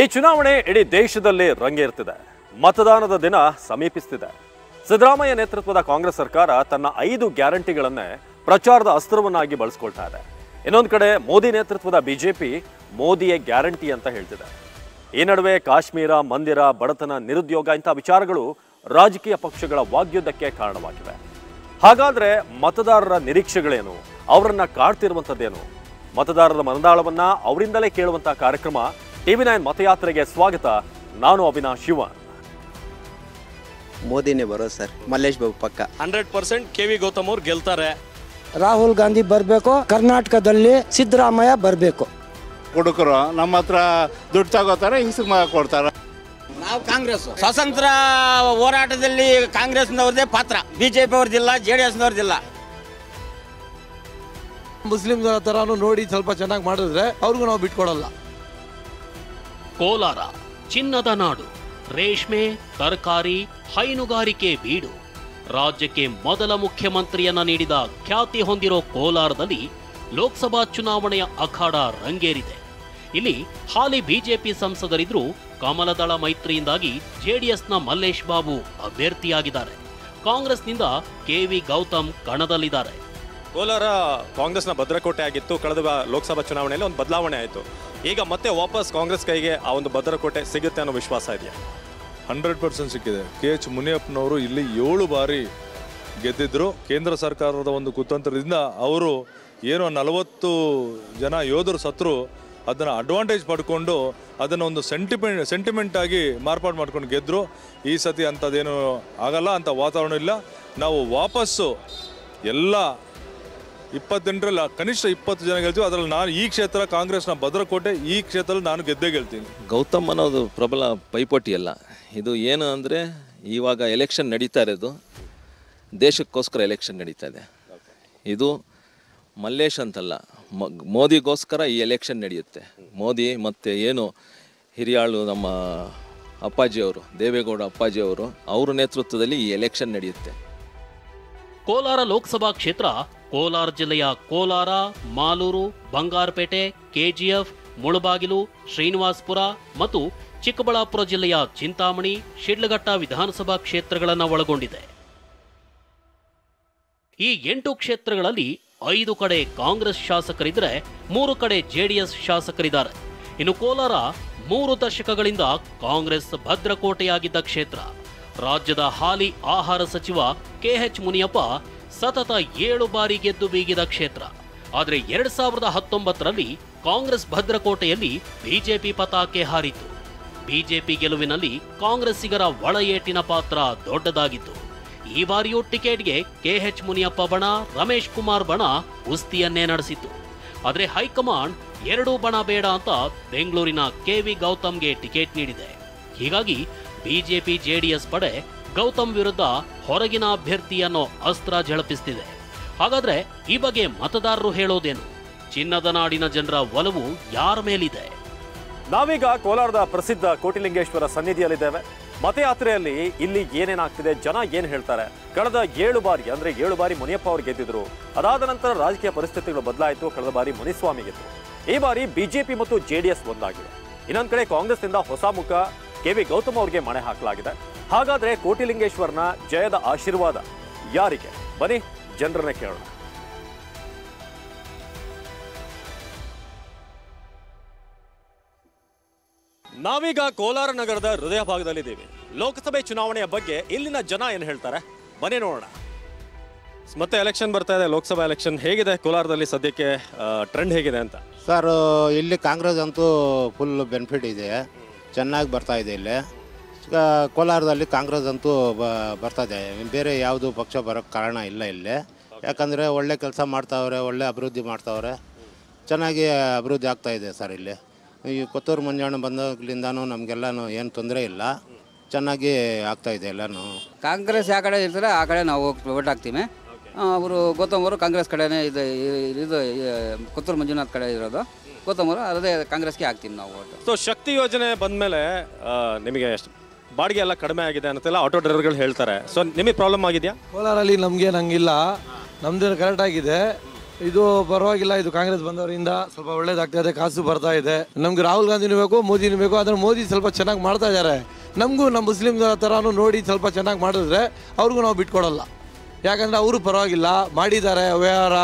ಈ ಚುನಾವಣೆ ಇಡೀ ದೇಶದಲ್ಲಿ ರಂಗೇರ್ತಿದೆ. ಮತದಾನದ ದಿನ ಸಮೀಪಿಸುತ್ತಿದೆ. ಸಿದ್ದರಾಮಯ್ಯ ನೇತೃತ್ವದ ಕಾಂಗ್ರೆಸ್ ಸರ್ಕಾರ ತನ್ನ 5 ಗ್ಯಾರಂಟಿಗಳನ್ನೇ ಪ್ರಚಾರದ ಅಸ್ತ್ರವನ್ನಾಗಿ ಬಳಸಿಕೊಳ್ತಾ ಇದೆ. ಇನ್ನೊಂದು ಕಡೆ ಮೋದಿ ನೇತೃತ್ವದ ಬಿಜೆಪಿ ಮೋದಿಯೇ ಗ್ಯಾರಂಟಿ ಅಂತ ಹೇಳ್ತಿದೆ. ಈ ನಡುವೆ ಕಾಶ್ಮೀರ, ಮಂದಿರ, ಬಡತನ, ನಿರುದ್ಯೋಗ ಇಂಥ ವಿಚಾರಗಳು ರಾಜಕೀಯ ಪಕ್ಷಗಳ ವಾಗ್ಯುದ್ಧಕ್ಕೆ ಕಾರಣವಾಗಿವೆ. ಹಾಗಾದ್ರೆ ಮತದಾರರ ನಿರೀಕ್ಷೆಗಳೇನು? ಅವರನ್ನ ಕಾಡ್ತಿರುವಂಥದ್ದೇನು? ಮತದಾರರ ಮನದಾಳವನ್ನ ಅವರಿಂದಲೇ ಕೇಳುವಂತಹ ಕಾರ್ಯಕ್ರಮ TV9 ಮತಯಾತ್ರೆಗೆ ಸ್ವಾಗತ. ನಾನು ಅವಿನಾಶ್ ಶಿವನ್. ಮೋದಿನೇ ಬರೋದು ಸರ್. ಮಲ್ಲೇಶ್ ಬಾಬು ಪಕ್ಕ 100% KV ಗೌತಮ್ ಅವ್ರು ಗೆಲ್ತಾರೆ. ರಾಹುಲ್ ಗಾಂಧಿ ಬರಬೇಕು. ಕರ್ನಾಟಕದಲ್ಲಿ ಸಿದ್ದರಾಮಯ್ಯ ಬರಬೇಕು. ಹುಡುಗರು ನಮ್ಮ ಹತ್ರ ದುಡ್ಡು ತಗೋತಾರೆ, ಹಿಂಸೆ ಕೊಡ್ತಾರೆ. ನಾವು ಕಾಂಗ್ರೆಸ್ ಸ್ವಾತಂತ್ರ್ಯ ಹೋರಾಟದಲ್ಲಿ ಕಾಂಗ್ರೆಸ್ನವ್ರದೇ ಪಾತ್ರ, ಬಿಜೆಪಿ ಅವ್ರದ್ದಿಲ್ಲ, JDS-ನವ್ರದ್ದಿಲ್ಲ. ಮುಸ್ಲಿಮ್ಗಳ ತರಾನು ನೋಡಿ ಸ್ವಲ್ಪ ಚೆನ್ನಾಗಿ ಮಾಡಿದ್ರೆ ಅವ್ರಿಗೂ ನಾವು ಬಿಟ್ಕೊಡಲ್ಲ. ಕೋಲಾರ ಚಿನ್ನದ ನಾಡು, ರೇಷ್ಮೆ, ತರಕಾರಿ, ಹೈನುಗಾರಿಕೆ ಬೀಡು. ರಾಜ್ಯಕ್ಕೆ ಮೊದಲ ಮುಖ್ಯಮಂತ್ರಿಯನ್ನ ನೀಡಿದ ಖ್ಯಾತಿ ಹೊಂದಿರೋ ಕೋಲಾರದಲ್ಲಿ ಲೋಕಸಭಾ ಚುನಾವಣೆಯ ಅಖಾಡ ರಂಗೇರಿದೆ. ಇಲ್ಲಿ ಹಾಲಿ ಬಿಜೆಪಿ ಸಂಸದರಿದ್ರೂ ಕಮಲದಳ ಮೈತ್ರಿಯಿಂದಾಗಿ JDS-ನ ಮಲ್ಲೇಶ್ ಬಾಬು ಅಭ್ಯರ್ಥಿಯಾಗಿದ್ದಾರೆ. ಕಾಂಗ್ರೆಸ್ನಿಂದ KV ಗೌತಮ್ ಕಣದಲ್ಲಿದ್ದಾರೆ. ಕೋಲಾರ ಕಾಂಗ್ರೆಸ್ನ ಭದ್ರಕೋಟೆ ಆಗಿತ್ತು. ಕಳೆದ ಲೋಕಸಭಾ ಚುನಾವಣೆಯಲ್ಲಿ ಒಂದು ಬದಲಾವಣೆ ಆಯಿತು. ಈಗ ಮತ್ತೆ ವಾಪಸ್ ಕಾಂಗ್ರೆಸ್ ಕೈಗೆ ಆ ಒಂದು ಭದ್ರಕೋಟೆ ಸಿಗುತ್ತೆ ಅನ್ನೋ ವಿಶ್ವಾಸ ಇದೆಯಾ? 100% ಸಿಕ್ಕಿದೆ. KH ಮುನಿಯಪ್ಪನವರು ಇಲ್ಲಿ 7 ಬಾರಿ ಗೆದ್ದಿದ್ರು. ಕೇಂದ್ರ ಸರ್ಕಾರದ ಒಂದು ಕುತಂತ್ರದಿಂದ ಅವರು ಏನೋ 40 ಜನ ಯೋಧರು ಸತ್ರು, ಅದನ್ನು ಅಡ್ವಾಂಟೇಜ್ ಪಡ್ಕೊಂಡು ಅದನ್ನು ಒಂದು ಸೆಂಟಿಮೆಂಟ್ ಆಗಿ ಮಾರ್ಪಾಡು ಮಾಡ್ಕೊಂಡು ಗೆದ್ದರು. ಈ ಸತಿ ಅಂಥದ್ದೇನು ಆಗಲ್ಲ, ಅಂಥ ವಾತಾವರಣ ಇಲ್ಲ. ನಾವು ವಾಪಸ್ಸು ಎಲ್ಲ 28ರಲ್ಲಿ ಕನಿಷ್ಠ 20 ಜನ ಗೆಲ್ತೀವಿ. ಅದರಲ್ಲಿ ನಾನು ಈ ಕ್ಷೇತ್ರ ಕಾಂಗ್ರೆಸ್ನ ಭದ್ರಕೋಟೆ, ಈ ಕ್ಷೇತ್ರದಲ್ಲಿ ನಾನು ಗೆದ್ದೇ ಗೆಲ್ತೀನಿ. ಗೌತಮ್ ಅನ್ನೋದು ಪ್ರಬಲ ಪೈಪೋಟಿ ಅಲ್ಲ. ಇದು ಏನು ಅಂದರೆ ಇವಾಗ ಎಲೆಕ್ಷನ್ ನಡೀತಾ ಇರೋದು ದೇಶಕ್ಕೋಸ್ಕರ ಎಲೆಕ್ಷನ್ ನಡೀತಾ ಇದೆ. ಇದು ಮಲ್ಲೇಶ್ ಅಂತಲ್ಲ, ಮೋದಿಗೋಸ್ಕರ ಈ ಎಲೆಕ್ಷನ್ ನಡೆಯುತ್ತೆ. ಮೋದಿ ಮತ್ತು ಏನು ಹಿರಿಯಾಳು ನಮ್ಮ ಅಪ್ಪಾಜಿಯವರು, ದೇವೇಗೌಡ ಅಪ್ಪಾಜಿಯವರು, ಅವರ ನೇತೃತ್ವದಲ್ಲಿ ಈ ಎಲೆಕ್ಷನ್ ನಡೆಯುತ್ತೆ. ಕೋಲಾರ ಲೋಕಸಭಾ ಕ್ಷೇತ್ರ ಕೋಲಾರ ಜಿಲ್ಲೆಯ ಕೋಲಾರ, ಮಾಲೂರು, ಬಂಗಾರಪೇಟೆ, KGF, ಮುಳಬಾಗಿಲು, ಶ್ರೀನಿವಾಸಪುರ ಮತ್ತು ಚಿಕ್ಕಬಳ್ಳಾಪುರ ಜಿಲ್ಲೆಯ ಚಿಂತಾಮಣಿ, ಶಿಡ್ಲಘಟ್ಟ ವಿಧಾನಸಭಾ ಕ್ಷೇತ್ರಗಳನ್ನು ಒಳಗೊಂಡಿದೆ. ಈ 8 ಕ್ಷೇತ್ರಗಳಲ್ಲಿ 5 ಕಡೆ ಕಾಂಗ್ರೆಸ್ ಶಾಸಕರಿದ್ದರೆ 3 ಕಡೆ JDS ಶಾಸಕರಿದ್ದಾರೆ. ಇನ್ನು ಕೋಲಾರ 3 ದಶಕಗಳಿಂದ ಕಾಂಗ್ರೆಸ್ ಭದ್ರಕೋಟೆಯಾಗಿದ್ದ ಕ್ಷೇತ್ರ. ರಾಜ್ಯದ ಹಾಲಿ ಆಹಾರ ಸಚಿವ KH ಮುನಿಯಪ್ಪ ಸತತ 7 ಬಾರಿ ಗೆದ್ದು ಬೀಗಿದ ಕ್ಷೇತ್ರ. ಆದರೆ 2019ರಲ್ಲಿ ಕಾಂಗ್ರೆಸ್ ಭದ್ರಕೋಟೆಯಲ್ಲಿ ಬಿಜೆಪಿ ಪತಾಕೆ ಹಾರಿತು. ಬಿಜೆಪಿ ಗೆಲುವಿನಲ್ಲಿ ಕಾಂಗ್ರೆಸ್ಸಿಗರ ಒಳ ಏಟಿನ ಪಾತ್ರ ದೊಡ್ಡದಾಗಿತ್ತು. ಈ ಬಾರಿಯೂ ಟಿಕೆಟ್ಗೆ KH ಮುನಿಯಪ್ಪ ಬಣ, ರಮೇಶ್ ಕುಮಾರ್ ಬಣ ಕುಸ್ತಿಯನ್ನೇ ನಡೆಸಿತು. ಆದರೆ ಹೈಕಮಾಂಡ್ 2 ಬಣ ಬೇಡ ಅಂತ ಬೆಂಗಳೂರಿನ KV ಗೌತಮ್ಗೆ ಟಿಕೆಟ್ ನೀಡಿದೆ. ಹೀಗಾಗಿ ಬಿಜೆಪಿ JDS ಪಡೆ ಗೌತಮ್ ವಿರುದ್ಧ ಹೊರಗಿನ ಅಭ್ಯರ್ಥಿ ಅನ್ನೋ ಅಸ್ತ್ರ ಝಳಪಿಸ್ತಿದೆ. ಹಾಗಾದ್ರೆ ಈ ಬಗ್ಗೆ ಮತದಾರರು ಹೇಳೋದೇನು? ಚಿನ್ನದ ನಾಡಿನ ಜನರ ಒಲವು ಯಾರ ಮೇಲಿದೆ? ನಾವೀಗ ಕೋಲಾರದ ಪ್ರಸಿದ್ಧ ಕೋಟಿಲಿಂಗೇಶ್ವರ ಸನ್ನಿಧಿಯಲ್ಲಿದ್ದೇವೆ. ಮತಯಾತ್ರೆಯಲ್ಲಿ ಇಲ್ಲಿ ಏನೇನಾಗ್ತಿದೆ, ಜನ ಏನ್ ಹೇಳ್ತಾರೆ? ಕಳೆದ 7 ಬಾರಿ ಅಂದ್ರೆ 7 ಬಾರಿ ಮುನಿಯಪ್ಪ ಅವರು ಗೆದ್ದಿದ್ರು. ಅದಾದ ನಂತರ ರಾಜಕೀಯ ಪರಿಸ್ಥಿತಿಗಳು ಬದಲಾಯಿತು. ಕಳೆದ ಬಾರಿ ಮುನಿಸ್ವಾಮಿ ಗೆದ್ರು. ಈ ಬಾರಿ ಬಿಜೆಪಿ ಮತ್ತು JDS ಒಂದಾಗಿದೆ. ಇನ್ನೊಂದ್ ಕಡೆ ಕಾಂಗ್ರೆಸ್ನಿಂದ ಹೊಸ ಮುಖ KV ಗೌತಮ್ ಅವರಿಗೆ ಮಣೆ ಹಾಕಲಾಗಿದೆ. ಹಾಗಾದ್ರೆ ಕೋಟಿಲಿಂಗೇಶ್ವರನ ಜಯದ ಆಶೀರ್ವಾದ ಯಾರಿಗೆ? ಬನ್ನಿ ಜನರನ್ನ ಕೇಳೋಣ. ನಾವೀಗ ಕೋಲಾರ ನಗರದ ಹೃದಯ ಭಾಗದಲ್ಲಿದ್ದೀವಿ. ಲೋಕಸಭೆ ಚುನಾವಣೆಯ ಬಗ್ಗೆ ಇಲ್ಲಿನ ಜನ ಏನು ಹೇಳ್ತಾರೆ ಬನ್ನಿ ನೋಡೋಣ. ಮತ್ತೆ ಎಲೆಕ್ಷನ್ ಬರ್ತಾ ಇದೆ, ಲೋಕಸಭಾ ಎಲೆಕ್ಷನ್. ಹೇಗಿದೆ ಕೋಲಾರದಲ್ಲಿ ಸದ್ಯಕ್ಕೆ ಟ್ರೆಂಡ್ ಹೇಗಿದೆ ಅಂತ? ಸರ್, ಇಲ್ಲಿ ಕಾಂಗ್ರೆಸ್ ಅಂತೂ ಫುಲ್ ಬೆನಿಫಿಟ್ ಇದೆ, ಚೆನ್ನಾಗಿ ಬರ್ತಾ ಇದೆ. ಇಲ್ಲಿ ಕೋಲಾರದಲ್ಲಿ ಕಾಂಗ್ರೆಸ್ ಅಂತೂ ಬರ್ತಾ ಇದೆ. ಬೇರೆ ಯಾವುದು ಪಕ್ಷ ಬರೋಕ್ಕೆ ಕಾರಣ ಇಲ್ಲ ಇಲ್ಲಿ. ಯಾಕಂದರೆ ಒಳ್ಳೆ ಕೆಲಸ ಮಾಡ್ತಾವ್ರೆ, ಒಳ್ಳೆ ಅಭಿವೃದ್ಧಿ ಮಾಡ್ತಾವ್ರೆ, ಚೆನ್ನಾಗಿ ಅಭಿವೃದ್ಧಿ ಆಗ್ತಾ ಇದೆ ಸರ್. ಇಲ್ಲಿ ಈ ಕೊತ್ತೂರು ಮಂಜಣ್ಣ ಬಂದಾಗಲಿಂದನೂ ನಮಗೆಲ್ಲನೂ ಏನು ತೊಂದರೆ ಇಲ್ಲ, ಚೆನ್ನಾಗಿ ಆಗ್ತಾ ಇದೆ ಎಲ್ಲನೂ. ಕಾಂಗ್ರೆಸ್ ಯಾವ ಕಡೆ ಇರ್ತಾರೆ ಆ ಕಡೆ ನಾವು ಓಟ್ ಹಾಕ್ತೀವಿ. ಅವರು ಗೌತಮ್ ಅವರು ಕಾಂಗ್ರೆಸ್ ಕಡೆನೇ ಇದು ಕೊತ್ತೂರು ಮಂಜುನಾಥ್ ಕಡೆ ಇರೋದು. ಗೌತಮ್ ಅವರು ಅದೇ ಕಾಂಗ್ರೆಸ್ಗೆ ಹಾಕ್ತೀವಿ ನಾವು ಓಟ್. ಸೊ ಶಕ್ತಿ ಯೋಜನೆ ಬಂದಮೇಲೆ ನಿಮಗೆ ಬಾಡಿಗೆ ಎಲ್ಲ ಕಡಿಮೆ ಆಗಿದೆ ಅಂತೆಲ್ಲ ಆಟೋ ಡ್ರೈವರ್ಗಳು ಹೇಳ್ತಾರೆ. ಸೊ ನಿಮಗೆ ಪ್ರಾಬ್ಲಮ್ ಆಗಿದೆಯಾ? ಕೋಲಾರಲ್ಲಿ ನಮಗೆ ನಂಗಿಲ್ಲ, ನಮ್ದು ಕರೆಕ್ಟ್ ಆಗಿದೆ. ಇದು ಪರವಾಗಿಲ್ಲ. ಇದು ಕಾಂಗ್ರೆಸ್ ಬಂದವರಿಂದ ಸ್ವಲ್ಪ ಒಳ್ಳೇದಾಗ್ತಾ ಇದೆ, ಕಾಸು ಬರ್ತಾ ಇದೆ. ನಮ್ಗೆ ರಾಹುಲ್ ಗಾಂಧಿನೂ ಬೇಕು, ಮೋದಿನೂ ಬೇಕು. ಆದರೆ ಮೋದಿ ಸ್ವಲ್ಪ ಚೆನ್ನಾಗಿ ಮಾಡ್ತಾ ಇದ್ದಾರೆ. ನಮಗೂ ನಮ್ಮ ಮುಸ್ಲಿಂ ಥರನೂ ನೋಡಿ ಸ್ವಲ್ಪ ಚೆನ್ನಾಗಿ ಮಾಡಿದ್ರೆ ಅವ್ರಿಗೂ ನಾವು ಬಿಟ್ಕೊಡಲ್ಲ. ಯಾಕಂದರೆ ಅವರು ಪರವಾಗಿಲ್ಲ ಮಾಡಿದ್ದಾರೆ. ಅವ್ಯವಹಾರ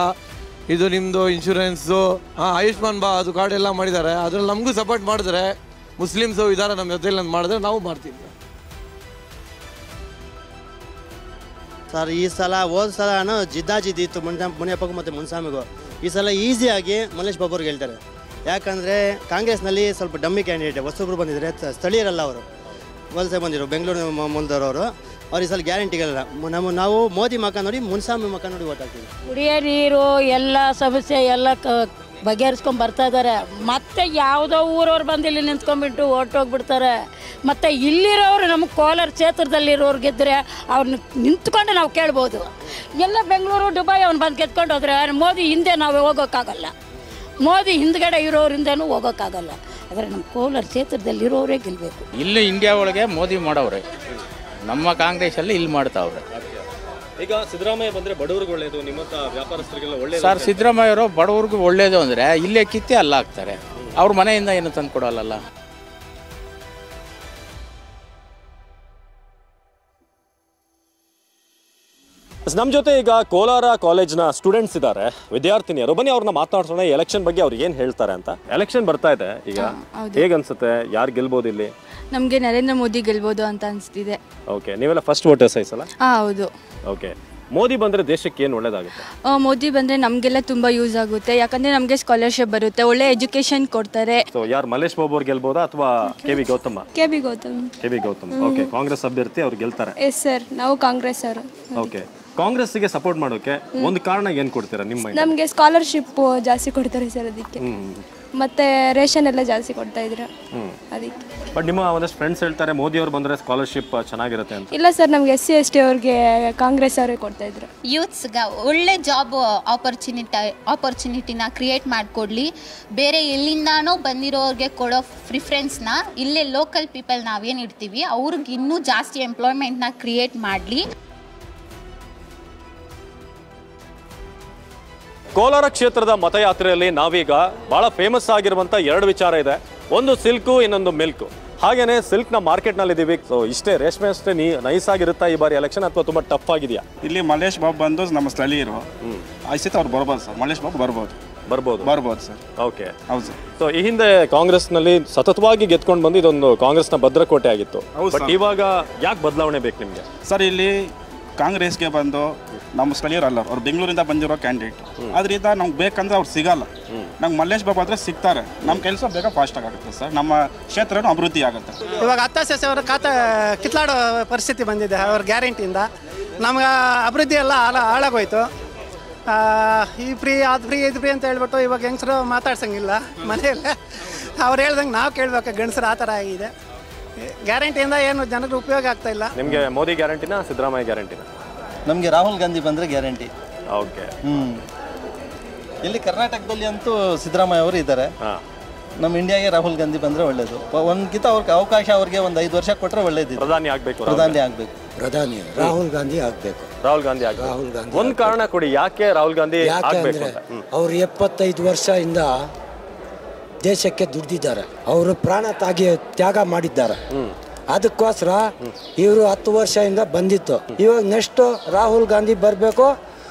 ಇದು ನಿಮ್ಮದು ಇನ್ಶೂರೆನ್ಸು, ಆಯುಷ್ಮಾನ್ ಅದು ಕಾರ್ಡ್ ಎಲ್ಲ ಮಾಡಿದ್ದಾರೆ. ಅದ್ರಲ್ಲಿ ನಮಗೂ ಸಪೋರ್ಟ್ ಮಾಡಿದ್ರೆ ಮುಸ್ಲಿಮ್ಸು ಇದ್ದಾರೆ ನಮ್ಮ ಜೊತೆಲಿ ಅಂತ ಮಾಡಿದ್ರೆ ನಾವು ಮಾಡ್ತೀವಿ ಸರ್. ಈ ಸಲ ಹೋದ ಸಲ ಜಿದ್ದಾಜಿದ್ದಿ ಇತ್ತು ಮುನಿಯಪ್ಪಗೂ ಮತ್ತು ಮುನ್ಸ್ವಾಮಿಗೂ. ಈ ಸಲ ಈಸಿಯಾಗಿ ಮಲ್ಲೇಶ್ ಬಾಬು ಅವ್ರಿಗೆ ಹೇಳ್ತಾರೆ. ಯಾಕಂದರೆ ಕಾಂಗ್ರೆಸ್ನಲ್ಲಿ ಸ್ವಲ್ಪ ಡಮ್ಮಿ ಕ್ಯಾಂಡಿಡೇಟ್ ಹೊಸೊಬ್ರು ಬಂದಿದ್ದಾರೆ, ಸ್ಥಳೀಯರಲ್ಲ ಅವರು, ವಲಸೆ ಬಂದಿರೋ ಬೆಂಗಳೂರು ಮುಂದರವರು. ಅವ್ರು ಈ ಸಲ ಗ್ಯಾರಂಟಿಗಳಲ್ಲ. ನಾವು ಮೋದಿ ಮಕ್ಕ ನೋಡಿ ಮುನ್ಸ್ವಾಮಿ ಮಕ್ಕ ನೋಡಿ ಓಟ್ ಹಾಕ್ತೀವಿ. ಕುಡಿಯೋ ನೀರು ಎಲ್ಲ ಸಮಸ್ಯೆ ಎಲ್ಲ ಬಗೆಹರಿಸ್ಕೊಂಡು ಬರ್ತಾ ಇದ್ದಾರೆ. ಮತ್ತೆ ಯಾವುದೋ ಊರವ್ರು ಬಂದು ಇಲ್ಲಿ ನಿಂತ್ಕೊಂಡ್ಬಿಟ್ಟು ಹೊರ್ಟೋಗ್ಬಿಡ್ತಾರೆ. ಮತ್ತು ಇಲ್ಲಿರೋರು ನಮ್ಮ ಕೋಲಾರ ಕ್ಷೇತ್ರದಲ್ಲಿರೋರು ಗೆದ್ದರೆ ಅವ್ರನ್ನ ನಿಂತ್ಕೊಂಡು ನಾವು ಕೇಳ್ಬೋದು. ಎಲ್ಲ ಬೆಂಗಳೂರು ದುಬೈ ಅವ್ನು ಬಂದು ಗೆದ್ಕೊಂಡು ಹೋದ್ರೆ ಮೋದಿ ಹಿಂದೆ ನಾವು ಹೋಗೋಕ್ಕಾಗಲ್ಲ. ಮೋದಿ ಹಿಂದ್ಗಡೆ ಇರೋರಿಂದನೂ ಹೋಗೋಕ್ಕಾಗಲ್ಲ. ಆದರೆ ನಮ್ಮ ಕೋಲಾರ ಕ್ಷೇತ್ರದಲ್ಲಿರೋರೇ ಗೆಲ್ಲಬೇಕು. ಇಲ್ಲಿ ಇಂಡಿಯಾ ಒಳಗೆ ಮೋದಿ ಮಾಡವ್ರೆ, ನಮ್ಮ ಕಾಂಗ್ರೆಸ್ಸಲ್ಲಿ ಇಲ್ಲಿ ಮಾಡ್ತಾವ್ರೆ. ಈಗ ಸಿದ್ದರಾಮಯ್ಯ ಬಂದರೆ ಬಡವ್ರಿಗೆ ಒಳ್ಳೇದು, ನಿಮ್ಮಂಥ ವ್ಯಾಪಾರಸ್ಥರಿಗೆಲ್ಲ ಒಳ್ಳೇದು. ಸರ್, ಸಿದ್ದರಾಮಯ್ಯವರು ಬಡವ್ರಿಗೂ ಒಳ್ಳೇದು ಅಂದರೆ ಇಲ್ಲೇ ಕಿತ್ತೆ ಅಲ್ಲ ಹಾಕ್ತಾರೆ. ಅವ್ರ ಮನೆಯಿಂದ ಏನು ತಂದು ಕೊಡೋಲ್ಲ. ನಮ್ಮ ಜೊತೆ ಈಗ ಕೋಲಾರ ಕಾಲೇಜ್ನ ಸ್ಟೂಡೆಂಟ್ಸ್ ಇದ್ದಾರೆ, ವಿದ್ಯಾರ್ಥಿನಿಯರು. ಬನ್ನಿ ಅವ್ರನ್ನ ಮಾತನಾಡ್ಸೋಣ, ಎಲೆಕ್ಷನ್ ಬಗ್ಗೆ ಅವ್ರು ಏನು ಹೇಳ್ತಾರೆ ಅಂತ. ಎಲೆಕ್ಷನ್ ಬರ್ತಾ ಇದೆ ಈಗ, ಹೇಗನ್ಸುತ್ತೆ? ಯಾರು ಗೆಲ್ಬೋದು ಇಲ್ಲಿ? ನಮಗೆ ನರೇಂದ್ರ ಮೋದಿ ಗೆಲ್ಬೋದು ಅಂತ ಅನಿಸ್ತಿದೆ. ಓಕೆ, ನೀವೆಲ್ಲ ಫಸ್ಟ್ ವೋಟರ್ಸ್ ಐಸಲ್ಲ? ಹೌದು. ಓಕೆ, ಮೋದಿ ಬಂದರೆ ದೇಶಕ್ಕೆ ಏನು ಒಳ್ಳೇದಾಗುತ್ತೆ? ಮೋದಿ ಬಂದರೆ ನಮಗೆಲ್ಲ ತುಂಬ ಯೂಸ್ ಆಗುತ್ತೆ. ಯಾಕಂದರೆ ನಮಗೆ ಸ್ಕಾಲರ್ಶಿಪ್ ಬರುತ್ತೆ, ಒಳ್ಳೆ ಎಜುಕೇಶನ್ ಕೊಡ್ತಾರೆ. ಸೊ ಯಾರು ಮಲ್ಲೇಶ್ ಬಾಬು ಅವ್ರು ಗೆಲ್ಬೋದಾ ಅಥವಾ K V Gautam? K V Gautam. Okay, Congress ಅಭ್ಯರ್ಥಿ ಅವ್ರು ಗೆಲ್ತಾರೆ? ಎಸ್ ಸರ್, ನಾವು ಕಾಂಗ್ರೆಸ್ ಅವರು. ಓಕೆ, ಕಾಂಗ್ರೆಸ್ಗೆ ಸಪೋರ್ಟ್ ಮಾಡೋಕೆ ಒಂದು ಕಾರಣ ಏನು ಕೊಡ್ತೀರಾ ನಿಮ್ಮ? ನಮಗೆ ಸ್ಕಾಲರ್ಶಿಪ್ ಜಾಸ್ತಿ ಕೊಡ್ತಾರೆ ಸರ್, ಅದಕ್ಕೆ. ಮತ್ತೆ ರೇಷನ್ ಎಲ್ಲ ಜಾಸ್ತಿ ಕೊಡ್ತಾ ಇದ್ರು ಅದಕ್ಕೆ. ಬಟ್ ನಿಮ್ಮ ಒಂದಷ್ಟು ಫ್ರೆಂಡ್ಸ್ ಹೇಳ್ತಾರೆ ಮೋದಿ ಅವರು ಬಂದರೆ ಸ್ಕಾಲರ್ಶಿಪ್ ಚೆನ್ನಾಗಿರುತ್ತೆ ಅಂತ. ಇಲ್ಲ ಸರ್, ನಮಗೆ SC ST ಅವ್ರಿಗೆ ಕಾಂಗ್ರೆಸ್ ಅವರೇ ಕೊಡ್ತಾ ಇದ್ರು. ಯೂತ್ಸ್ಗೆ ಒಳ್ಳೆ ಜಾಬ್ ಆಪರ್ಚುನಿಟಿನ ಕ್ರಿಯೇಟ್ ಮಾಡಿಕೊಡ್ಲಿ. ಬೇರೆ ಎಲ್ಲಿಂದಾನೋ ಬಂದಿರೋರಿಗೆ ಕೊಡೋ ಪ್ರಿಫರೆನ್ಸ್ನ ಇಲ್ಲೇ ಲೋಕಲ್ ಪೀಪಲ್ ನಾವೇನು ಇಡ್ತೀವಿ ಅವ್ರಿಗೆ ಇನ್ನೂ ಜಾಸ್ತಿ ಎಂಪ್ಲಾಯ್ಮೆಂಟ್ನ ಕ್ರಿಯೇಟ್ ಮಾಡಲಿ. ಕೋಲಾರ ಕ್ಷೇತ್ರದ ಮತಯಾತ್ರೆಯಲ್ಲಿ ನಾವೀಗ ಬಹಳ ಫೇಮಸ್ ಆಗಿರುವಂತ ಎರಡು ವಿಚಾರ ಇದೆ. ಒಂದು ಸಿಲ್ಕು, ಇನ್ನೊಂದು ಮಿಲ್ಕು. ಹಾಗೇನೆ ಸಿಲ್ಕ್ನ ಮಾರ್ಕೆಟ್ನಲ್ಲಿ ಇದ್ದೀವಿ. ಸೊ ಇಷ್ಟೇ ರೇಷ್ಮೆ ಅಷ್ಟೇ ನೈಸ್ ಆಗಿರುತ್ತಾ ಈ ಬಾರಿ ಎಲೆಕ್ಷನ್, ಅಥವಾ ತುಂಬಾ ಟಫ್ ಆಗಿದೆಯಾ? ಇಲ್ಲಿ ಮಲ್ಲೇಶ್ ಬಾಬು ಬಂದು ನಮ್ಮ ಸ್ಥಳೀಯರು ಐಸಿತ್ ಅವ್ರು ಬರ್ಬೋದು ಸರ್. ಮಲ್ಲೇಶ್ ಬಾಬು ಬರ್ಬೋದು ಸರ್. ಓಕೆ, ಹೌದು ಸರ್. ಸೊ ಈ ಹಿಂದೆ ಕಾಂಗ್ರೆಸ್ನಲ್ಲಿ ಸತತವಾಗಿ ಗೆದ್ಕೊಂಡು ಬಂದು ಇದೊಂದು ಕಾಂಗ್ರೆಸ್ನ ಭದ್ರಕೋಟೆ ಆಗಿತ್ತು. ಬಟ್ ಇವಾಗ ಯಾಕೆ ಬದಲಾವಣೆ ಬೇಕು ನಿಮಗೆ? ಸರ್, ಇಲ್ಲಿ ಕಾಂಗ್ರೆಸ್ಗೆ ಬಂದು ನಮ್ಮ ಸ್ಥಳೀಯರಲ್ಲ, ಅವ್ರು ಬೆಂಗಳೂರಿಂದ ಬಂದಿರೋ ಕ್ಯಾಂಡಿಡೇಟ್. ಅದರಿಂದ ನಮ್ಗೆ ಬೇಕಂದ್ರೆ ಅವ್ರು ಸಿಗಲ್ಲ. ನಮ್ಗೆ ಮಲ್ಲೇಶ್ ಬಾಬು ಆದರೆ ಸಿಗ್ತಾರೆ. ನಮ್ಮ ಕೆಲಸ ಬೇಗ ಫಾಸ್ಟ್ ಆಗುತ್ತೆ ಸರ್, ನಮ್ಮ ಕ್ಷೇತ್ರನೂ ಅಭಿವೃದ್ಧಿ ಆಗುತ್ತೆ. ಇವಾಗ 10 ಅವರ ಖಾತೆ ಕಿತ್ಲಾಡೋ ಪರಿಸ್ಥಿತಿ ಬಂದಿದೆ ಅವ್ರ ಗ್ಯಾರಂಟಿಯಿಂದ. ನಮ್ಗೆ ಅಭಿವೃದ್ಧಿ ಎಲ್ಲ ಹಾಳಾಗೋಯ್ತು. ಈ ಫ್ರೀ ಅದು ಫ್ರೀ ಇದು ಫ್ರೀ ಅಂತ ಹೇಳ್ಬಿಟ್ಟು ಇವಾಗ ಹೆಂಗಸರು ಮಾತಾಡ್ಸಂಗಿಲ್ಲ ಮನೆಯಲ್ಲೇ. ಅವ್ರು ಹೇಳ್ದಂಗೆ ನಾವು ಕೇಳ್ಬೇಕು, ಗಂಡಸರು ಆ ಥರ ಆಗಿದೆ. ಗ್ಯಾರಂಟಿಯಿಂದ ಏನು ಜನರಿಗೆ ಉಪಯೋಗ ಆಗ್ತಾ ಇಲ್ಲ. ನಿಮಗೆ ಮೋದಿ ಗ್ಯಾರಂಟಿನ ಸಿದ್ದರಾಮಯ್ಯ ಗ್ಯಾರಂಟಿನ? ನಮಗೆ ರಾಹುಲ್ ಗಾಂಧಿ ಬಂದರೆ ಗ್ಯಾರಂಟಿ. ಓಕೆ. ಇಲ್ಲಿ ಕರ್ನಾಟಕದಲ್ಲಿ ಅಂತೂ ಸಿದ್ದರಾಮಯ್ಯ ಅವರು ಇದ್ದಾರೆ. ನಮ್ಮ ಇಂಡಿಯಾಗೆ ರಾಹುಲ್ ಗಾಂಧಿ ಬಂದರೆ ಒಳ್ಳೇದು. ಒಂದ್ಕಿಂತ ಅವ್ರಿಗೆ ಅವಕಾಶ ಅವ್ರಿಗೆ ಒಂದು 5 ವರ್ಷ ಕೊಟ್ಟರೆ ಒಳ್ಳೇದು. ಪ್ರಧಾನಿ ಆಗಬೇಕು. ರಾಹುಲ್ ಗಾಂಧಿ ಆಗಬೇಕು. ರಾಹುಲ್ ಗಾಂಧಿ ಒಂದು ಕಾರಣ ಕೊಡಿ, ಯಾಕೆ ರಾಹುಲ್ ಗಾಂಧಿ ಆಗಬೇಕು ಅಂತ? ಅವರು 75 ವರ್ಷದಿಂದ ದೇಶಕ್ಕೆ ದುಡ್ದಿದ್ದಾರೆ. ಅವರು ಪ್ರಾಣ ತ್ಯಾಗ ಮಾಡಿದ್ದಾರೆ. ಅದಕ್ಕೋಸ್ಕರ ಇವರು 10 ವರ್ಷದಿಂದ ಬಂದಿತ್ತು. ಇವಾಗ ನೆಕ್ಸ್ಟ್ ರಾಹುಲ್ ಗಾಂಧಿ ಬರಬೇಕು.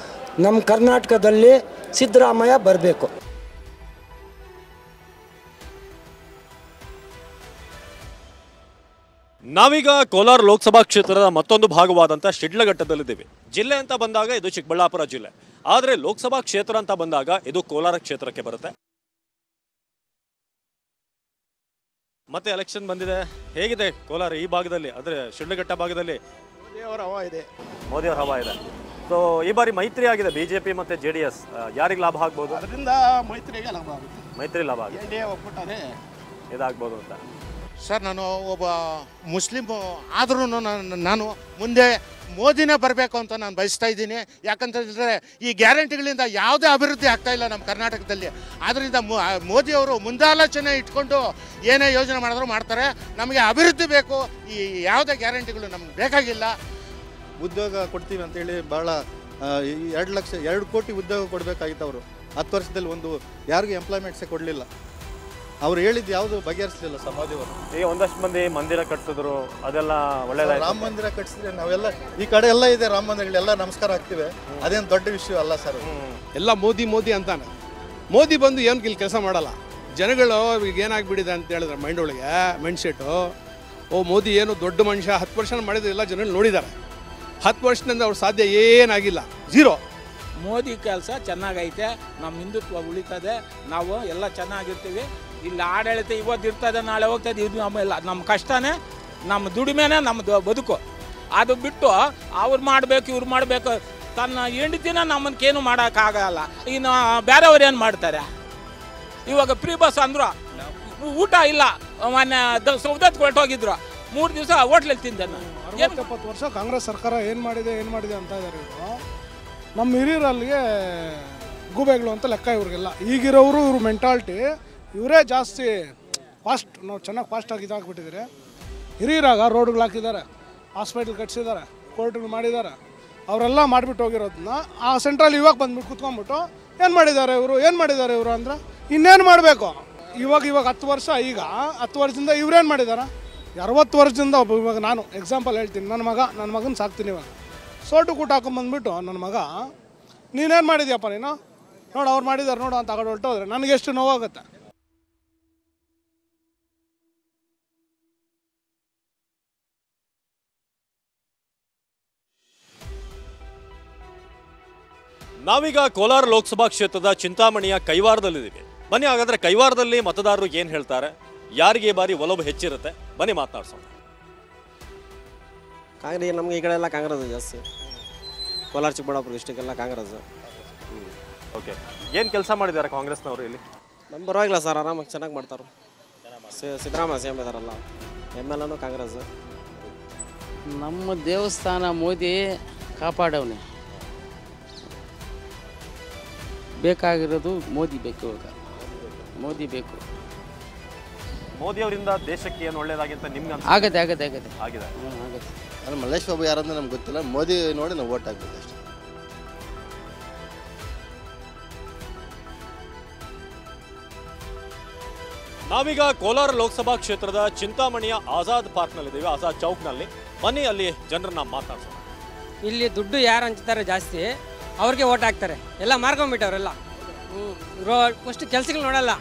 ನಮ್ಮ ಕರ್ನಾಟಕದಲ್ಲಿ ಸಿದ್ದರಾಮಯ್ಯ ಬರಬೇಕು. ನಾವೀಗ ಕೋಲಾರ ಲೋಕಸಭಾ ಕ್ಷೇತ್ರದ ಮತ್ತೊಂದು ಭಾಗವಾದಂಥ ಶಿಡ್ಲಘಟ್ಟದಲ್ಲಿದ್ದೀವಿ. ಜಿಲ್ಲೆ ಅಂತ ಬಂದಾಗ ಇದು ಚಿಕ್ಕಬಳ್ಳಾಪುರ ಜಿಲ್ಲೆ, ಆದರೆ ಲೋಕಸಭಾ ಕ್ಷೇತ್ರ ಅಂತ ಬಂದಾಗ ಇದು ಕೋಲಾರ ಕ್ಷೇತ್ರಕ್ಕೆ ಬರುತ್ತೆ. ಮತ್ತೆ ಎಲೆಕ್ಷನ್ ಬಂದಿದೆ, ಹೇಗಿದೆ ಕೋಲಾರ ಈ ಭಾಗದಲ್ಲಿ, ಅಂದರೆ ಶಿಡ್ಲಘಟ್ಟ ಭಾಗದಲ್ಲಿ? ಮೋದಿ ಅವರ ಹವಾ ಇದೆ. ಸೊ ಈ ಬಾರಿ ಮೈತ್ರಿ ಆಗಿದೆ, ಬಿಜೆಪಿ ಮತ್ತೆ JDS. ಯಾರಿಗೆ ಲಾಭ ಆಗ್ಬೋದು? ಅದರಿಂದ ಮೈತ್ರಿಗೆ ಲಾಭ ಆಗುತ್ತೆ. ಮೈತ್ರಿ ಲಾಭ ಆಗುತ್ತೆ, ಇದಾಗ್ಬೋದು ಅಂತ. ಸರ್, ನಾನು ಒಬ್ಬ ಮುಸ್ಲಿಮ್ ಆದ್ರೂ ನಾನು ಮುಂದೆ ಮೋದಿನೇ ಬರಬೇಕು ಅಂತ ನಾನು ಬಯಸ್ತಾ ಇದ್ದೀನಿ. ಯಾಕಂತಂದರೆ ಈ ಗ್ಯಾರಂಟಿಗಳಿಂದ ಯಾವುದೇ ಅಭಿವೃದ್ಧಿ ಆಗ್ತಾ ಇಲ್ಲ ನಮ್ಮ ಕರ್ನಾಟಕದಲ್ಲಿ. ಆದ್ದರಿಂದ ಮೋದಿಯವರು ಮುಂದಾಲೋಚನೆ ಇಟ್ಕೊಂಡು ಏನೇ ಯೋಜನೆ ಮಾಡಿದ್ರು ಮಾಡ್ತಾರೆ. ನಮಗೆ ಅಭಿವೃದ್ಧಿ ಬೇಕು, ಈ ಯಾವುದೇ ಗ್ಯಾರಂಟಿಗಳು ನಮ್ಗೆ ಬೇಕಾಗಿಲ್ಲ. ಉದ್ಯೋಗ ಕೊಡ್ತೀವಿ ಅಂತೇಳಿ ಭಾಳ 2 ಕೋಟಿ ಉದ್ಯೋಗ ಕೊಡಬೇಕಾಗಿತ್ತು ಅವರು. 10 ವರ್ಷದಲ್ಲಿ ಒಂದು ಯಾರಿಗೂ ಎಂಪ್ಲಾಯ್ಮೆಂಟ್ಸೇ ಕೊಡಲಿಲ್ಲ. ಅವ್ರು ಹೇಳಿದ್ದು ಯಾವುದು ಬಗೆಹರಿಸಲಿಲ್ಲ ಸರ್ ಮೋದಿಯವರು. ಈಗ ಒಂದಷ್ಟು ಮಂದಿ ಮಂದಿರ ಕಟ್ಟಿಸಿದ್ರು, ಅದೆಲ್ಲ ಒಳ್ಳೇದಾಯ್ತು. ರಾಮ ಮಂದಿರ ಕಟ್ಟಿಸಿದ್ರೆ ನಾವೆಲ್ಲ ಈ ಕಡೆ ಎಲ್ಲ ಇದೆ ರಾಮ ಮಂದಿರಗಳೆಲ್ಲ ನಮಸ್ಕಾರ ಆಗ್ತಿವೆ, ಅದೇನು ದೊಡ್ಡ ವಿಷಯ ಅಲ್ಲ ಸರ್. ಎಲ್ಲ ಮೋದಿ ಮೋದಿ ಅಂತಾನೆ. ಮೋದಿ ಬಂದು ಏನು ಇಲ್ಲಿ ಕೆಲಸ ಮಾಡಲ್ಲ. ಜನಗಳು ಈಗ ಏನಾಗ್ಬಿಟ್ಟಿದೆ ಅಂತ ಹೇಳಿದ್ರೆ ಮೈಂಡ್ ಒಳಗೆ ಮೈಂಡ್ ಸೆಟ್ಟು, ಓ ಮೋದಿ ಏನು ದೊಡ್ಡ ಮನುಷ್ಯ, 10 ವರ್ಷ ಮಾಡಿದ್ರೆ ಎಲ್ಲ ಜನಗಳು ನೋಡಿದ್ದಾರೆ. 10 ವರ್ಷದಿಂದ ಅವ್ರು ಸಾಧ್ಯ ಏನಾಗಿಲ್ಲ, ಝೀರೋ. ಮೋದಿ ಕೆಲಸ ಚೆನ್ನಾಗೈತೆ, ನಮ್ಮ ಹಿಂದುತ್ವ ಉಳಿತದೆ, ನಾವು ಎಲ್ಲ ಚೆನ್ನಾಗಿರ್ತೀವಿ. ಇಲ್ಲಿ ಆಡಳಿತ ಇವತ್ತು ಇರ್ತದೆ, ನಾಳೆ ಹೋಗ್ತದೆ. ಇದು ನಮ್ಮ ಕಷ್ಟನೇ, ನಮ್ಮ ದುಡಿಮೆನೇ ನಮ್ಮದು ಬದುಕು. ಅದು ಬಿಟ್ಟು ಅವ್ರು ಮಾಡಬೇಕು ಇವ್ರು ಮಾಡಬೇಕು, ತನ್ನ ಹೆಂಡತಿನ ನಮ್ಮನ್ನೇನು ಮಾಡೋಕ್ಕಾಗಲ್ಲ. ಇನ್ನು ಬೇರೆಯವ್ರು ಏನು ಮಾಡ್ತಾರೆ? ಇವಾಗ ಫ್ರೀ ಬಸ್ ಅಂದ್ರು, ಊಟ ಇಲ್ಲ. ಮೊನ್ನೆ ಸೌದತ್ ಹೊರಟೋಗಿದ್ರು, 3 ದಿವಸ ಹೋಟ್ಲಲ್ಲಿ ತಿಂದೆ ನಾನು. 60-70 ವರ್ಷ ಕಾಂಗ್ರೆಸ್ ಸರ್ಕಾರ ಏನು ಮಾಡಿದೆ ಅಂತ ಇದ್ದಾರೆ ಇವರು. ನಮ್ಮ ಹಿರಿಯರಲ್ಲಿಗೆ ಗೂಬೆಗಳು ಅಂತ ಲೆಕ್ಕ ಇವ್ರಿಗೆಲ್ಲ. ಈಗಿರೋರು ಇವ್ರ ಮೆಂಟಾಲಿಟಿ ಇವರೇ ಜಾಸ್ತಿ ಫಾಸ್ಟ್, ನಾವು ಚೆನ್ನಾಗಿ ಫಾಸ್ಟಾಗಿ ಇದಾಗ್ಬಿಟ್ಟಿದ್ದಾರೆ. ಹಿರಿಯರಾಗ ರೋಡ್ಗಳು ಹಾಕಿದ್ದಾರೆ, ಹಾಸ್ಪಿಟ್ಲ್ ಕಟ್ಸಿದ್ದಾರೆ, ಕೋರ್ಟ್ಗಳು ಮಾಡಿದ್ದಾರೆ. ಅವರೆಲ್ಲ ಮಾಡಿಬಿಟ್ಟು ಹೋಗಿರೋದನ್ನ ಆ ಸೆಂಟ್ರಲ್ ಇವಾಗ ಬಂದ್ಬಿಟ್ಟು ಕುತ್ಕೊಂಡ್ಬಿಟ್ಟು ಏನು ಮಾಡಿದ್ದಾರೆ ಇವರು ಅಂದ್ರೆ ಇನ್ನೇನು ಮಾಡಬೇಕು. ಇವಾಗ 10 ವರ್ಷ, ಈಗ 10 ವರ್ಷದಿಂದ ಇವ್ರೇನು ಮಾಡಿದ್ದಾರೆ? 60 ವರ್ಷದಿಂದ ಇವಾಗ ನಾನು ಎಕ್ಸಾಂಪಲ್ ಹೇಳ್ತೀನಿ. ನನ್ನ ಮಗನ ಸಾಕ್ತೀನಿ. ಇವಾಗ ಸೋಟು ಕೂಟ ಹಾಕೊಂಬಂದ್ಬಿಟ್ಟು ನನ್ನ ಮಗ, ನೀನೇನು ಮಾಡಿದ್ಯಪ್ಪ ನೀನು, ನೋಡು ಅವ್ರು ಮಾಡಿದ್ದಾರೆ ನೋಡು ಅಂತ ಆಗಡೆ ಹೊರಟೋದ್ರೆ ನನಗೆ ಎಷ್ಟು ನೋವಾಗುತ್ತೆ. ನಾವೀಗ ಕೋಲಾರ ಲೋಕಸಭಾ ಕ್ಷೇತ್ರದ ಚಿಂತಾಮಣಿಯ ಕೈವಾರದಲ್ಲಿದ್ದೀವಿ. ಬನ್ನಿ ಹಾಗಾದ್ರೆ ಕೈವಾರದಲ್ಲಿ ಮತದಾರರು ಏನು ಹೇಳ್ತಾರೆ, ಯಾರಿಗೆ ಬಾರಿ ಒಲವು ಹೆಚ್ಚಿರುತ್ತೆ, ಬನ್ನಿ ಮಾತನಾಡ್ಸೋಣ. ಕಾಂಗ್ರೆಸ್ ನಮಗೆ ಈ ಕಡೆ ಎಲ್ಲ ಕಾಂಗ್ರೆಸ್ ಜಾಸ್ತಿ. ಕೋಲಾರ ಚಿಕ್ಕಬಳ್ಳಾಪುರ ಡಿಸ್ಟಿಕ್ಕೆಲ್ಲ ಕಾಂಗ್ರೆಸ್. ಓಕೆ, ಏನು ಕೆಲಸ ಮಾಡಿದ್ದಾರೆ ಕಾಂಗ್ರೆಸ್ನವರು ಇಲ್ಲಿ? ನಮ್ಮ ಪರವಾಗಿಲ್ಲ ಸರ್, ಆರಾಮಾಗಿ ಚೆನ್ನಾಗಿ ಮಾಡ್ತಾರೆ. ಸಿದ್ದರಾಮಯ್ಯ ಸೇಮ್ ಇದಾರಲ್ಲ, MLA ಕಾಂಗ್ರೆಸ್. ನಮ್ಮ ದೇವಸ್ಥಾನ ಮೋದಿ ಕಾಪಾಡವನೆ. ಬೇಕಾಗಿರೋದು ಮೋದಿ ಬೇಕು. ಇವಾಗ ಮೋದಿ ಬೇಕು. ಮೋದಿ ಅವರಿಂದ ದೇಶಕ್ಕೆ ಏನು ಒಳ್ಳೇದಾಗಿ ಅಂತ ನಿಮ್ಗೆ ಆಗತ್ತೆ. ಆಗಿದೆ. ಆಗುತ್ತೆ. ಮಲ್ಲೇಶ್ ಬಾಬು ಯಾರಂದ್ರೆ ನಮ್ಗೆ ಗೊತ್ತಿಲ್ಲ, ಮೋದಿ ನೋಡಿ ನಾವು ವೋಟ್ ಹಾಕ್ಬೇಕು ಅಷ್ಟೇ. ನಾವೀಗ ಕೋಲಾರ ಲೋಕಸಭಾ ಕ್ಷೇತ್ರದ ಚಿಂತಾಮಣಿಯ ಆಜಾದ್ ಪಾರ್ಕ್ನಲ್ಲಿದ್ದೀವಿ, ಆಜಾದ್ ಚೌಕ್ನಲ್ಲಿ. ಬನ್ನಿ ಅಲ್ಲಿ ಜನರನ್ನ ಮಾತಾಡ್ಸೋಣ. ಇಲ್ಲಿ ದುಡ್ಡು ಯಾರು ಹಂಚ್ತಾರೆ ಜಾಸ್ತಿ ಅವ್ರಿಗೆ ಓಟ್ ಹಾಕ್ತಾರೆ. ಎಲ್ಲ ಮಾರ್ಕೊಂಡ್ಬಿಟ್ಟವ್ರೆಲ್ಲ. ಫಸ್ಟ್ ಕೆಲ್ಸಗಳು ನೋಡಲ್ಲ.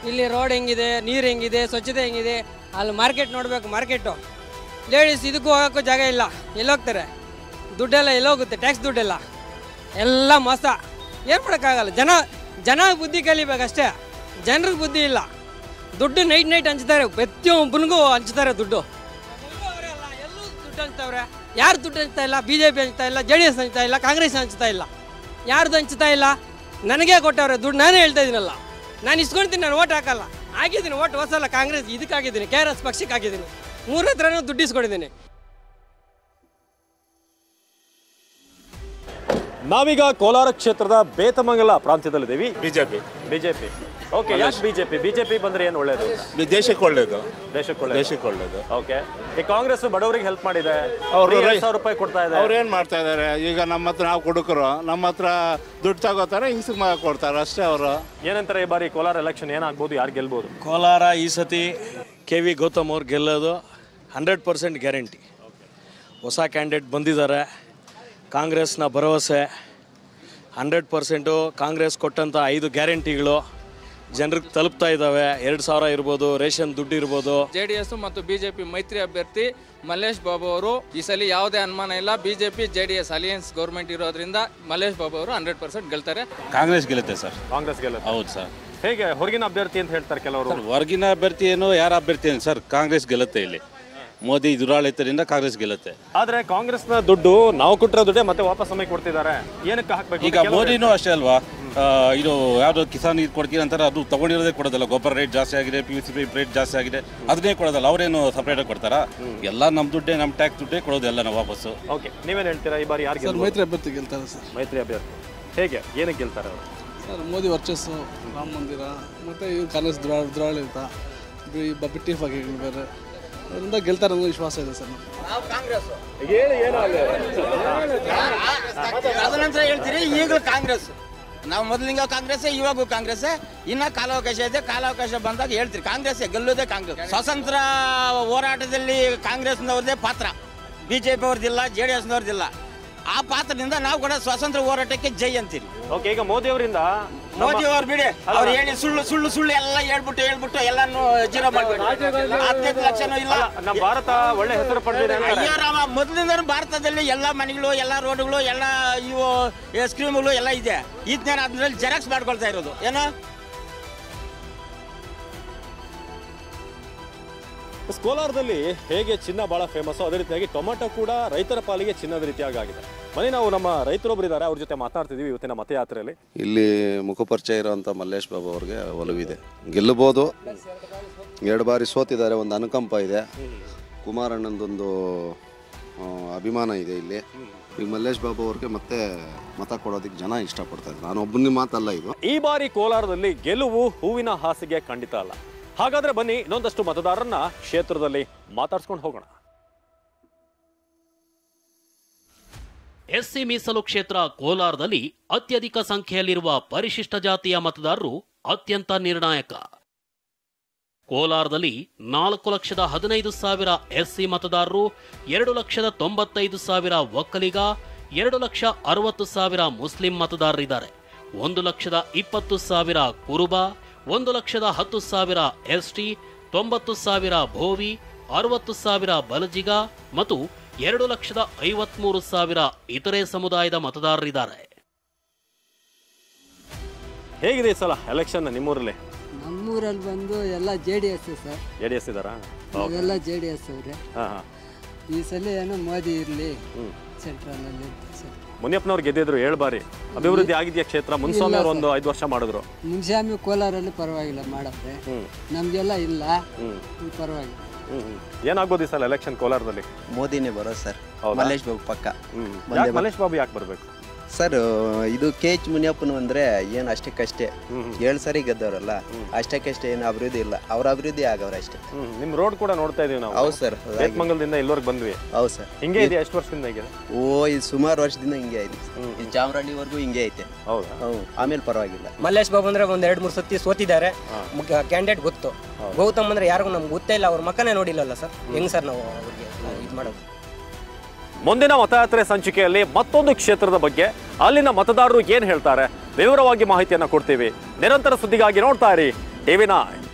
ಇಲ್ಲಿ ರೋಡ್ ಹೆಂಗಿದೆ, ನೀರು ಹೆಂಗಿದೆ, ಸ್ವಚ್ಛತೆ ಹೆಂಗಿದೆ, ಅಲ್ಲಿ ಮಾರ್ಕೆಟ್ ನೋಡಬೇಕು. ಮಾರ್ಕೆಟು ಲೇಡೀಸ್ ಇದಕ್ಕೂ ಹೋಗೋಕ್ಕೂ ಜಾಗ ಇಲ್ಲ, ಎಲ್ಲೋಗ್ತಾರೆ? ದುಡ್ಡೆಲ್ಲ ಎಲ್ಲೋಗುತ್ತೆ? ಟ್ಯಾಕ್ಸ್ ದುಡ್ಡೆಲ್ಲ ಎಲ್ಲ ಮೋಸ. ಏನು ಮಾಡೋಕ್ಕಾಗಲ್ಲ. ಜನ ಬುದ್ಧಿ ಕಲಿಬೇಕಷ್ಟೇ. ಜನರಿಗೆ ಬುದ್ಧಿ ಇಲ್ಲ. ದುಡ್ಡು ನೈಟ್ ಹಂಚ್ತಾರೆ, ಪ್ರತಿಯೊಬ್ಬನಿಗೂ ಹಂಚ್ತಾರೆ ದುಡ್ಡು. ಎಲ್ಲೂ ದುಡ್ಡು ಹಂಚ್ತವ್ರೆ. ಯಾರು ದುಡ್ಡು ಹಂಚ್ತಾ ಇಲ್ಲ? BJP ಹಂಚ್ತಾ ಇಲ್ಲ, JDS ಹಂಚ್ತಾ ಇಲ್ಲ, ಕಾಂಗ್ರೆಸ್ ಹಂಚ್ತಾ ಇಲ್ಲ. ಯಾರ್ದು ಹಂಚ್ತಾ ಇಲ್ಲ? ನನಗೇ ಕೊಟ್ಟವ್ರೆ ದುಡ್ಡು. ನಾನೇ ಹೇಳ್ತಾ ಇದ್ದೀನಲ್ಲ, ನಾನು ಇಸ್ಕೊಳ್ತೀನಿ, ನಾನು ಓಟ್ ಹಾಕಲ್ಲ. ಆಗಿದ್ದೀನಿ ಓಟ್ ಹೊಸಲ್ಲ ಕಾಂಗ್ರೆಸ್ ಇದಕ್ಕಾಗಿದ್ದೀನಿ, KRS ಪಕ್ಷಕ್ಕೆ ಆಗಿದ್ದೀನಿ. 3 ಹತ್ರನೂ ದುಡ್ಡು ಇಸ್ಕೊಂಡಿದ್ದೀನಿ. ನಾವೀಗ ಕೋಲಾರ ಕ್ಷೇತ್ರದ ಬೇತಮಂಗಲ ಪ್ರಾಂತ್ಯದಲ್ಲಿದ್ದೀವಿ. ಬಿಜೆಪಿ. ಓಕೆ, ಯಾಕೆ ಬಿಜೆಪಿ ಬಂದ್ರೆ ಏನು ಒಳ್ಳೇದು? ದೇಶಕ್ಕೆ ಒಳ್ಳೇದು. ದೇಶಕ್ಕೆ ಒಳ್ಳೇದು. ಓಕೆ, ಈ ಕಾಂಗ್ರೆಸ್ ಬಡವರಿಗೆ ಹೆಲ್ಪ್ ಮಾಡಿದೆ, ಅವರು 2,000 ರೂಪಾಯಿ ಕೊಡ್ತಾ ಇದೆ. ಅವ್ರು ಏನು ಮಾಡ್ತಾ ಇದ್ದಾರೆ? ಈಗ ನಮ್ಮ ಹತ್ರ ನಾವು ಕೊಡುಕರು, ನಮ್ಮ ಹತ್ರ ದುಡ್ಡು ತಗೋತಾರೆ, ಹಿಂಸೆ ಕೊಡ್ತಾರೆ ಅಷ್ಟೇ. ಅವರು ಏನಂತಾರೆ ಈ ಬಾರಿ ಕೋಲಾರ ಎಲೆಕ್ಷನ್ ಏನಾಗ್ಬೋದು, ಯಾರು ಗೆಲ್ಬೋದು? ಕೋಲಾರ ಈ ಸತಿ KV ಗೌತಮ್ ಅವ್ರು ಗೆಲ್ಲೋದು 100% ಗ್ಯಾರಂಟಿ. ಹೊಸ ಕ್ಯಾಂಡಿಡೇಟ್ ಬಂದಿದ್ದಾರೆ. ಕಾಂಗ್ರೆಸ್ನ ಭರವಸೆ 100%. ಕಾಂಗ್ರೆಸ್ ಕೊಟ್ಟಂಥ 5 ಗ್ಯಾರಂಟಿಗಳು ಜನರಿಗೆ ತಲುಪ್ತಾ ಇದ್ದಾವೆ. 2,000 ಇರ್ಬೋದು, ರೇಷನ್ ದುಡ್ಡು ಇರ್ಬೋದು. JDS ಮತ್ತು BJP ಮೈತ್ರಿ ಅಭ್ಯರ್ಥಿ ಮಲ್ಲೇಶ್ ಬಾಬು ಅವರು ಈ ಸಲ ಯಾವುದೇ ಅನುಮಾನ ಇಲ್ಲ. BJP JDS ಅಲಿಯನ್ಸ್ ಗೌರ್ಮೆಂಟ್ ಇರೋದ್ರಿಂದ ಮಲ್ಲೇಶ್ ಬಾಬು ಅವರು 100% ಗೆಲ್ತಾರೆ. ಕಾಂಗ್ರೆಸ್ ಗೆಲ್ಲುತ್ತೆ ಸರ್. ಕಾಂಗ್ರೆಸ್ ಗೆಲ್ಲುತ್ತೆ. ಹೌದು ಸರ್. ಹೇಗೆ ಹೊರಗಿನ ಅಭ್ಯರ್ಥಿ ಅಂತ ಹೇಳ್ತಾರೆ ಕೆಲವರು? ಹೊರಗಿನ ಅಭ್ಯರ್ಥಿ ಏನು, ಯಾರ ಅಭ್ಯರ್ಥಿ ಏನು ಸರ್? ಕಾಂಗ್ರೆಸ್ ಗೆಲ್ಲುತ್ತೆ. ಇಲ್ಲಿ ಮೋದಿ ದುರಾಳಿತರಿಂದ ಕಾಂಗ್ರೆಸ್ ಗೆಲ್ಲುತ್ತೆ. ಆದ್ರೆ ಕಾಂಗ್ರೆಸ್ನ ದುಡ್ಡು ನಾವು ಕೊಟ್ಟಿರೋ ದುಡ್ಡೇ ಮತ್ತೆ ವಾಪಸ್ ನಮಗೆ ಕೊಡ್ತಿದ್ದಾರೆ. ಏನಕ್ಕೆ ಹಾಕ್ಬೇಕು? ಈಗ ಮೋದಿನೂ ಅಷ್ಟೇ ಅಲ್ವಾ, ಇದು ಯಾವುದು ಕಿಸಾನ್ ಇದು ಕೊಡ್ತೀವಿ ಅಂತಾರೆ, ಅದು ತಗೊಂಡಿರೋದೇ ಕೊಡೋದಲ್ಲ. ಗೊಬ್ಬರ ರೇಟ್ ಜಾಸ್ತಿ ಆಗಿದೆ, PVC ರೇಟ್ ಜಾಸ್ತಿ ಆಗಿದೆ, ಅದನ್ನೇ ಕೊಡೋದಲ್ಲ. ಅವರೇನು ಸಪ್ರೇಟಾಗಿ ಕೊಡ್ತಾರಾ? ಎಲ್ಲ ನಮ್ಮ ದುಡ್ಡೇ, ನಮ್ಮ ಟ್ಯಾಕ್ಸ್ ದುಡ್ಡೇ ಕೊಡೋದೆಲ್ಲ ನಾವು ವಾಪಸ್ಸು. ಓಕೆ, ನೀವೇನು ಹೇಳ್ತೀರಾ ಈ ಬಾರಿ ಯಾರು? ಮೈತ್ರಿ ಅಭ್ಯರ್ಥಿ ಗೆಲ್ತಾರೆ ಸರ್. ಮೈತ್ರಿ ಅಭ್ಯರ್ಥಿ ಹೇಗೆ, ಏನಕ್ಕೆ ಗೆಲ್ತಾರೆ ಅವರು? ಸರ್, ಮೋದಿ ವರ್ಚಸ್ಸು, ರಾಮ ಮಂದಿರ, ಮತ್ತು ಇವ್ರು ಕಾಂಗ್ರೆಸ್ ದುರಾಳಿತ, ಬಿಟ್ಟಿ ಫಾಕಿಗಳು ಬೇರೆ, ಅದರಿಂದ ಗೆಲ್ತಾರೆ ಅನ್ನೋ ವಿಶ್ವಾಸ ಇದೆ ಸರ್. ತದನಂತರ ಹೇಳ್ತೀರಿ ಈಗಲೂ ಕಾಂಗ್ರೆಸ್. ನಾವು ಮೊದಲಿಂಗ ಕಾಂಗ್ರೆಸ್, ಇವಾಗೂ ಕಾಂಗ್ರೆಸ್. ಇನ್ನ ಕಾಲಾವಕಾಶ ಇದೆ, ಕಾಲಾವಕಾಶ ಬಂದಾಗ ಹೇಳ್ತೀರಿ. ಕಾಂಗ್ರೆಸ್ ಗೆಲ್ಲೋದೇ ಕಾಂಗ್ರೆಸ್. ಸ್ವಾತಂತ್ರ್ಯ ಹೋರಾಟದಲ್ಲಿ ಕಾಂಗ್ರೆಸ್ನವ್ರದೇ ಪಾತ್ರ, ಬಿಜೆಪಿ ಅವ್ರದ್ದಿಲ್ಲ, JDS-ನವ್ರದ್ದಿಲ್ಲ. ಆ ಪಾತ್ರದಿಂದ ನಾವು ಕೂಡ ಸ್ವಾತಂತ್ರ್ಯ ಹೋರಾಟಕ್ಕೆ ಜೈ ಅಂತೀರಿ. ಓಕೆ, ಈಗ ಮೋದಿ ಅವರಿಂದ ಮೋದಿ ಅವ್ರು ಬಿಡಿ, ಅವ್ರು ಹೇಳಿ ಸುಳ್ಳು ಎಲ್ಲ ಹೇಳ್ಬಿಟ್ಟು ಎಲ್ಲಾನು ಜೀರೋ ಮಾಡ್ಬೇಕು. 15 ಲಕ್ಷನೂ ಇಲ್ಲ. ನಮ್ಮ ಭಾರತ ಒಳ್ಳೆ ಹೆಸರು ಪಡೆದಿದೆ. ಅಯ್ಯೋ ರಾಮ, ಮೊದಲಿಂದ ಭಾರತದಲ್ಲಿ ಎಲ್ಲ ಮನೆಗಳು, ಎಲ್ಲ ರೋಡ್ಗಳು, ಎಲ್ಲ ಇವು ಸ್ಕೀಮ್ಗಳು ಎಲ್ಲ ಇದೆ. ಇದನ್ನ ಅದ್ರಲ್ಲಿ ಜೆರಾಕ್ಸ್ ಮಾಡ್ಕೊಳ್ತಾ ಇರೋದು ಏನೋ. ಕೋಲಾರದಲ್ಲಿ ಹೇಗೆ ಚಿನ್ನ ಬಹಳ ಫೇಮಸ್, ಅದೇ ರೀತಿಯಾಗಿ ಟೊಮೆಟೊ ಕೂಡ ರೈತರ ಪಾಲಿಗೆ ಚಿನ್ನದ ರೀತಿಯಾಗಿ ಆಗಿದೆ. ಮನೆ ನಾವು ನಮ್ಮ ರೈತರೊಬ್ಬರಿದ್ದಾರೆ, ಅವ್ರ ಜೊತೆ ಮಾತನಾಡ್ತಿದ್ದೀವಿ ಇವತ್ತಿನ ಮತಯಾತ್ರೆಯಲ್ಲಿ. ಇಲ್ಲಿ ಮುಖಪರಿಚಯ ಇರೋಂಥ ಮಲ್ಲೇಶ್ ಬಾಬು ಅವ್ರಿಗೆ ಒಲವಿದೆ, ಗೆಲ್ಲಬಹುದು. 2 ಬಾರಿ ಸೋತಿದ್ದಾರೆ, ಒಂದು ಅನುಕಂಪ ಇದೆ. ಕುಮಾರಣ್ಣಂದೊಂದು ಅಭಿಮಾನ ಇದೆ ಇಲ್ಲಿ. ಈಗ ಮಲ್ಲೇಶ್ ಬಾಬು ಅವ್ರಿಗೆ ಮತ್ತೆ ಮತ ಕೊಡೋದಕ್ಕೆ ಜನ ಇಷ್ಟಪಡ್ತಾರೆ. ನಾನು ಒಬ್ಬನ ಮಾತಲ್ಲ ಇದು. ಈ ಬಾರಿ ಕೋಲಾರದಲ್ಲಿ ಗೆಲುವು ಹೂವಿನ ಹಾಸಿಗೆ ಖಂಡಿತ ಅಲ್ಲ. ಹಾಗಾದ್ರೆ ಬನ್ನಿ ಇನ್ನೊಂದಷ್ಟು ಮತದಾರರನ್ನ ಕ್ಷೇತ್ರದಲ್ಲಿ ಮಾತಾಡ್ಸ್ಕೊಂಡು ಹೋಗೋಣ. ಎಸ್ಸಿ ಮೀಸಲು ಕ್ಷೇತ್ರ ಕೋಲಾರದಲ್ಲಿ ಅತ್ಯಧಿಕ ಸಂಖ್ಯೆಯಲ್ಲಿರುವ ಪರಿಶಿಷ್ಟ ಜಾತಿಯ ಮತದಾರರು ಅತ್ಯಂತ ನಿರ್ಣಾಯಕ. ಕೋಲಾರದಲ್ಲಿ 4,15,000 ಎಸ್ಸಿ ಮತದಾರರು, 2,95,000 ಒಕ್ಕಲಿಗ, 2,60,000 ಮುಸ್ಲಿಂ ಮತದಾರರಿದ್ದಾರೆ. 1,20,000 ಕುರುಬ, 1,10,000 ಎಸ್ಟಿ, 90,000 ಭೋವಿ, 60,000 ಬಲಜಿಗ ಮತ್ತು 2,53,000 ಇತರೆ ಸಮುದಾಯದ ಮತದಾರರಿದ್ದಾರೆ. ಹೇಗಿದೆ ಈ ಸಲ ಎಲೆಕ್ಷನ್ ನಿಮ್ಮೂರಲ್ಲಿ? ನಮ್ಮೂರಲ್ಲಿ ಬಂದು ಎಲ್ಲ JDS ಸರ್. JDS ಇದ್ದಾರಾ? ನಾವೆಲ್ಲ JDS ಅವರೇ. ಈ ಸಲ ಏನೋ ಮೋದಿ ಇರಲಿ ಸೆಂಟ್ರಲಲ್ಲಿ. ಮುನಿಯಪ್ಪನವ್ರು ಗೆದ್ದಿದ್ರು 7 ಬಾರಿ. ಅಭಿವೃದ್ಧಿ ಆಗಿದೆಯಾ ಕ್ಷೇತ್ರ? ಮುನ್ಸ್ವಾಮಿ ಅವರು ಒಂದು 5 ವರ್ಷ ಮಾಡಿದ್ರು. ಮುನ್ಸ್ವಾಮಿ ಕೋಲಾರಲ್ಲಿ ಪರವಾಗಿಲ್ಲ ಮಾಡತ್ತೆ, ನಮಗೆಲ್ಲ ಇಲ್ಲ, ಪರವಾಗಿಲ್ಲ. ಏನಾಗ್ಬೋದು ಈ ಸಲ ಎಲೆಕ್ಷನ್ ಕೋಲಾರದಲ್ಲಿ? ಮೋದಿನೇ ಬರೋ ಸರ್. ಮಲ್ಲೇಶ್ ಬಾಬು ಪಕ್ಕ. ಮಲ್ಲೇಶ್ ಬಾಬು ಯಾಕೆ ಬರ್ಬೇಕು ಸರ್? ಇದು KH ಮುನಿಯಪ್ಪನ ಅಂದ್ರೆ ಏನು ಅಷ್ಟಕ್ಕಷ್ಟೇ 7 ಸರಿ ಗೆದ್ದವರಲ್ಲ, ಅಷ್ಟಕ್ಕಷ್ಟೇ ಏನು ಅಭಿವೃದ್ಧಿ ಇಲ್ಲ. ಅವ್ರ ಅಭಿವೃದ್ಧಿ ಆಗವ್ರ ಅಷ್ಟೇ. ನಿಮ್ ರೋಡ್ ಕೂಡ ನೋಡ್ತಾ ಇದೀವಿ ನಾವು. ಹೌದು ಸರ್, ಬೇತ್ಮಂಗಲದಿಂದ ಇಲ್ಲಿವರೆಗೆ ಬಂದ್ವಿ. ಹೌದು ಸರ್. ಹಿಂಗೆ ಇದೆ? ಎಷ್ಟು ವರ್ಷದಿಂದ ಆಗಿದೆ? ಇದು ಸುಮಾರು ವರ್ಷದಿಂದ ಹಿಂಗೆ ಐತಿ. ಇದು ಚಾಮರಾಜನವರೆಗೂ ಹಿಂಗೆ ಐತೆ. ಹೌದಾ? ಆಮೇಲೆ ಪರವಾಗಿಲ್ಲ. ಮಲ್ಲೇಶ್ ಬಾಬು ಅಂದ್ರೆ ಒಂದ್ 2-3 ಸತಿ ಸೋತಿದ್ದಾರೆ. ಕ್ಯಾಂಡಿಡೇಟ್ ಗೊತ್ತು. ಗೌತಮ್ ಅಂದ್ರೆ ಯಾರಿಗೂ ನಮ್ಗೆ ಗೊತ್ತೇ ಇಲ್ಲ, ಅವ್ರ ಮಕ್ಕನೇ ನೋಡಿಲ್ಲಲ್ಲ ಸರ್. ಹೆಂಗ್ ಸರ್ ನಾವು ಅವ್ರಿಗೆ ಇದು ಮಾಡೋದು? ಮುಂದಿನ ಮತಯಾತ್ರೆ ಸಂಚಿಕೆಯಲ್ಲಿ ಮತ್ತೊಂದು ಕ್ಷೇತ್ರದ ಬಗ್ಗೆ ಅಲ್ಲಿನ ಮತದಾರರು ಏನ್ ಹೇಳ್ತಾರೆ ವಿವರವಾಗಿ ಮಾಹಿತಿಯನ್ನ ಕೊಡ್ತೀವಿ. ನಿರಂತರ ಸುದ್ದಿಗಾಗಿ ನೋಡ್ತಾ ಇರಿ TV9.